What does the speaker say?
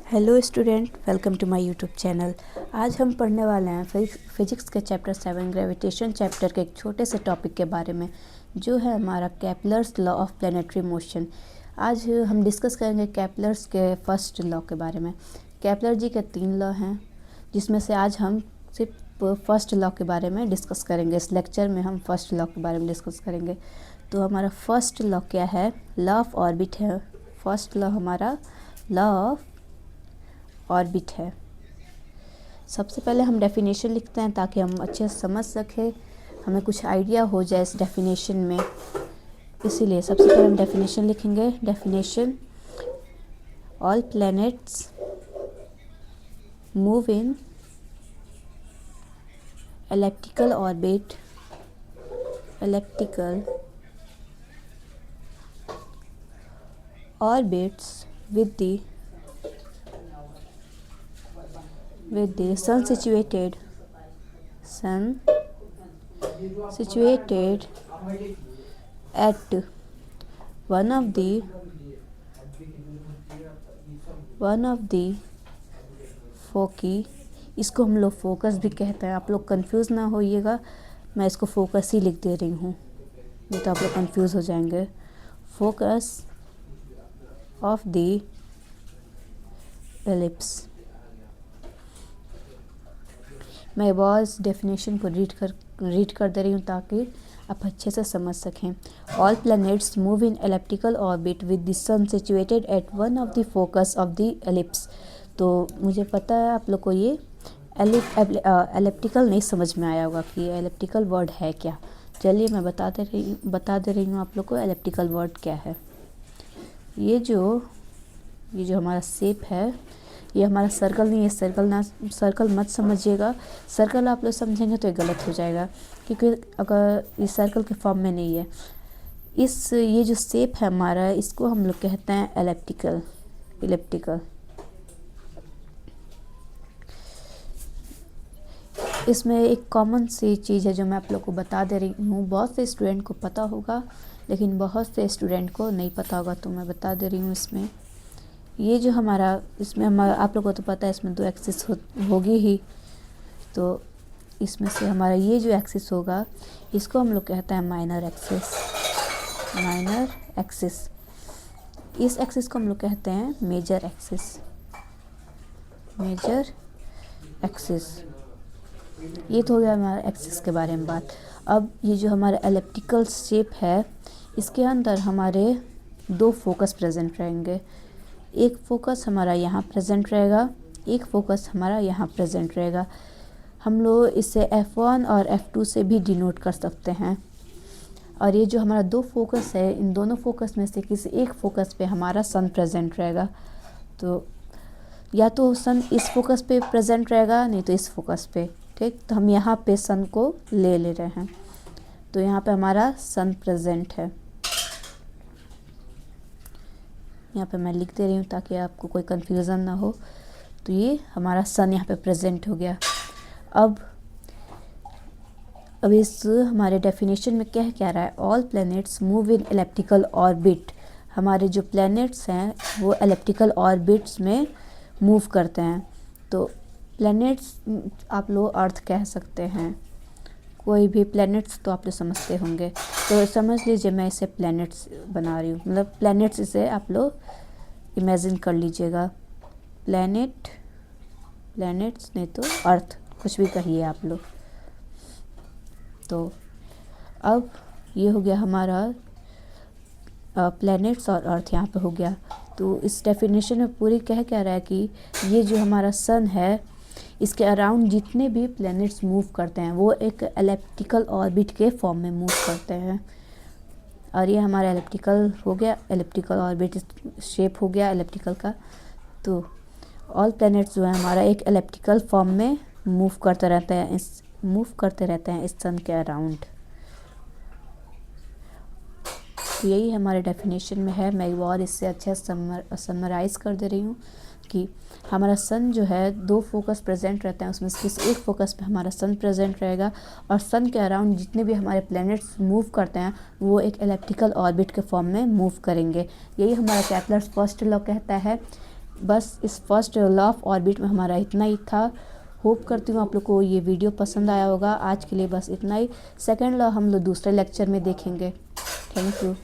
Hello student, welcome to my YouTube channel. आज हम पढ़ने वाले हैं फिजिक्स के चैप्टर 7 ग्रेविटेशन चैप्टर के एक छोटे से टॉपिक के बारे में, जो है हमारा Kepler's law of planetary motion. आज हम डिस्कस करेंगे केपलर्स के फर्स्ट लॉ के बारे में। केपलर जी के 3 लॉ हैं, जिसमें से आज हम सिर्फ फर्स्ट लॉ के बारे में डिस्कस करेंगे। इस लेक्चर में हम फर्स्ट लॉ के बारे में डिस्कस करेंगे। तो हमारा फर्स्ट लॉ क्या है? लॉ ऑफ ऑर्बिट है। फर्स्ट लॉ हमारा लॉ ऑफ ऑर्बिट है। सबसे पहले हम डेफिनेशन लिखते हैं ताकि हम अच्छे से समझ सकें, हमें कुछ आइडिया हो जाए इस डेफिनेशन में। इसीलिए सबसे पहले हम डेफिनेशन लिखेंगे। Definition: all planets move in elliptical orbit orbits with the sun situated at one of the foci। इसको हम लोग फोकस भी कहते हैं। आप लोग कंफ्यूज ना होइएगा, मैं इसको फोकस ही लिख दे रही हूँ, नहीं तो आप लोग कंफ्यूज हो जाएंगे। Focus of the ellipse. मैं बॉस डेफिनेशन को रीड कर दे रही हूँ ताकि आप अच्छे से समझ सकें। All planets move in elliptical orbit with the sun situated at one of the focus of the ellipse. तो मुझे पता है आप लोग को ये एलिप्टिकल नहीं समझ में आया होगा कि एलिप्टिकल वर्ड है क्या। चलिए मैं बता दे रही हूँ आप लोग को एलिप्टिकल वर्ड क्या है। ये जो हमारा शेप है, ये हमारा सर्कल नहीं है। सर्कल मत समझिएगा। सर्कल आप लोग समझेंगे तो ये गलत हो जाएगा, क्योंकि अगर ये सर्कल के फॉर्म में नहीं है। ये जो शेप है हमारा, इसको हम लोग कहते हैं एलिप्टिकल। इसमें एक कॉमन सी चीज़ है जो मैं आप लोग को बता दे रही हूँ। बहुत से स्टूडेंट को पता होगा, लेकिन बहुत से स्टूडेंट को नहीं पता होगा, तो मैं बता दे रही हूँ। इसमें ये जो हमारा, इसमें हमारा आप लोग को तो पता है, इसमें 2 एक्सिस होगी ही। तो इसमें से हमारा ये जो एक्सिस होगा, इसको हम लोग कहते हैं माइनर एक्सिस। इस एक्सिस को हम लोग कहते हैं मेजर एक्सिस। ये तो हो गया हमारा एक्सिस के बारे में बात। अब ये जो हमारा एलिप्टिकल शेप है, इसके अंदर हमारे 2 फोकस प्रेजेंट रहेंगे। एक फोकस हमारा यहाँ प्रेजेंट रहेगा, एक फोकस हमारा यहाँ प्रेजेंट रहेगा। हम लोग इसे F1 और F2 से भी डिनोट कर सकते हैं। और ये जो हमारा 2 फोकस है, इन दोनों फोकस में से किसी एक फोकस पे हमारा सन प्रेजेंट रहेगा। तो या तो सन इस फोकस पे प्रेजेंट रहेगा, नहीं तो इस फोकस पे। ठीक, तो हम यहाँ पे सन को ले रहे हैं, तो यहाँ पे हमारा सन प्रेजेंट है। यहाँ पे मैं लिख दे रही हूँ ताकि आपको कोई कंफ्यूजन ना हो। तो ये हमारा सन यहाँ पे प्रेजेंट हो गया। अब इस हमारे डेफिनेशन में क्या रहा है? All planets move in elliptical orbit. हमारे जो प्लैनेट्स हैं वो एलिप्टिकल ऑर्बिट्स में मूव करते हैं। तो प्लैनेट्स आप लोग अर्थ कह सकते हैं, कोई भी प्लैनेट्स तो आप लोग समझते होंगे। तो समझ लीजिए मैं इसे प्लैनेट्स बना रही हूँ, मतलब प्लैनेट्स इसे आप लोग इमेजिन कर लीजिएगा। प्लैनेट्स नहीं तो अर्थ, कुछ भी कहिए आप लोग। तो अब ये हो गया हमारा प्लैनेट्स और अर्थ यहाँ पे हो गया। तो इस डेफिनेशन में पूरी क्या रहा है कि ये जो हमारा सन है, इसके अराउंड जितने भी प्लैनेट्स मूव करते हैं वो एक एलिप्टिकल ऑर्बिट के फॉर्म में मूव करते हैं। और ये हमारा एलिप्टिकल हो गया, एलिप्टिकल ऑर्बिट शेप हो गया एलिप्टिकल का। तो ऑल प्लैनेट्स जो है हमारा एक एलिप्टिकल फॉर्म में मूव करते रहते हैं इस सन के अराउंड। तो यही हमारे डेफिनेशन में है। मैं एक बार इससे अच्छा समराइज कर दे रही हूँ कि हमारा सन जो है 2 फोकस प्रेजेंट रहते हैं, उसमें से किसी एक फोकस पे हमारा सन प्रेजेंट रहेगा, और सन के अराउंड जितने भी हमारे प्लैनेट्स मूव करते हैं वो एक एलिप्टिकल ऑर्बिट के फॉर्म में मूव करेंगे। यही हमारा केपलर्स फर्स्ट लॉ कहता है। बस इस फर्स्ट लॉ ऑफ ऑर्बिट में हमारा इतना ही था। होप करती हूँ आप लोग को ये वीडियो पसंद आया होगा। आज के लिए बस इतना ही। सेकंड लॉ हम लोग दूसरे लेक्चर में देखेंगे। Thank you.